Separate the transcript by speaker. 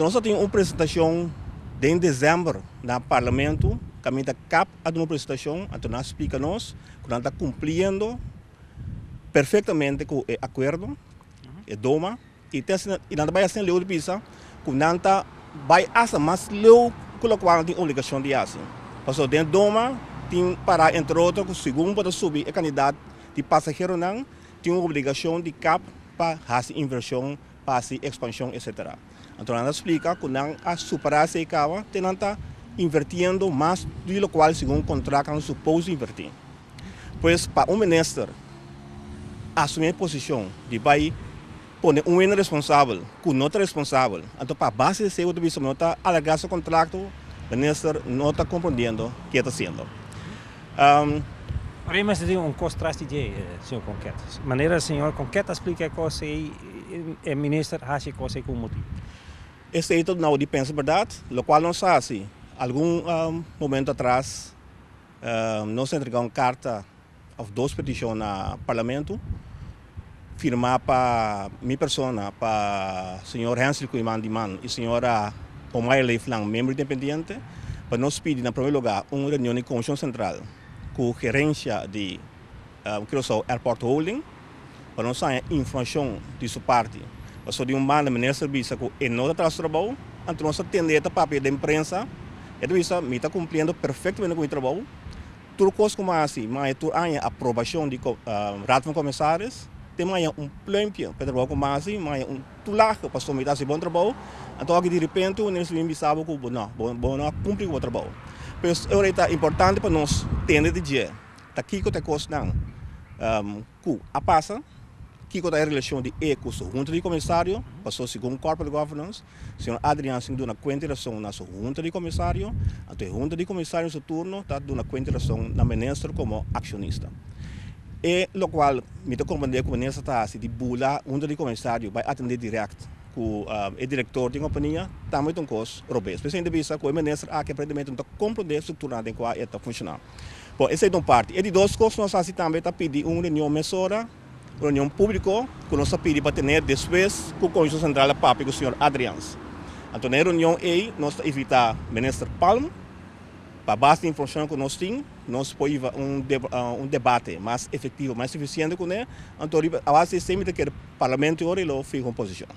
Speaker 1: Nós temos uma apresentação em dezembro no Parlamento, que a gente cap a uma apresentação, então nós explicamos que nós estamos cumprindo perfeitamente com o acordo, e doma, e nós vai fazer leu de pisa, que nós vai fazer mais leu que o qual tem obrigação de fazer. Porque dentro doma tem para entre outros, que segundo para subir o candidato de passageiro não tem uma obrigação de cap para fazer inversão, para fazer expansão, etc. Então, nós explica que nós a superar esse cava, nós está invertindo mais do que qual segundo o contrato nós supôs invertir. Pois para ministro assumir a posição de vai pôr um responsável com nota responsável, então para base desse outro visto não está alargar seu contrato, o ministro não está compreendendo o que está sendo.
Speaker 2: Mas tem um contraste de senhor Conqueta. Maneira senhor Conqueta explica que o ministro acha que com motivo.
Speaker 1: Esse é não de pensa verdade, o qual não sabe. Algum momento atrás, nós entregamos uma carta a 2 petições no Parlamento, firmar para minha pessoa, para o senhor Hansel Kuiman Diman e a senhora Omar Leiflang, membro independente, para nós pedir, em primeiro lugar, uma reunião de Comissão Central com a gerência de Airport Holding, para nós ter informação de sua parte. Só de maneira de serviço que não está trabalhando, então nós atendemos a papel da imprensa, e isso está cumprindo perfeitamente com o trabalho. Tudo coisa como assim, mas tu há aprovação de rato de comissários, tem mais plano para trabalhar como assim, mas tulaco para someter esse bom trabalho, então aqui de repente nós vimos sabe que não cumprir com o trabalho. Mas é importante para nós entender de dia, aqui que tem coisa não, que a passa que a relação de ECO, junta de comissário, passou segundo corporate governance, o senhor Adriano tem uma quantitação na sua junta de comissário, a junta de comissário em seu turno está dando uma quantitação na ministra como acionista. E o qual me está compreendendo que o ministro está assim, de bula, junta de comissário vai atender direto com o diretor de companhia, também tem um custo robusto. Por isso, que o ministro que aparentemente não compreender a estrutura em qual está funcionando. Bom, essa é uma parte. E de 2 coisas, nós assim, também está pedindo uma reunião mesora, reunião pública, que nós pedimos para ter depois com a Comissão Central da PAP, com o senhor Adriano. Então, na reunião aí, nós evitamos o ministro Palma, para base da informação que nós temos, nós podemos um debate mais efetivo, mais eficiente com ele. Então, a base sempre que o Parlamento hoje fica com posição.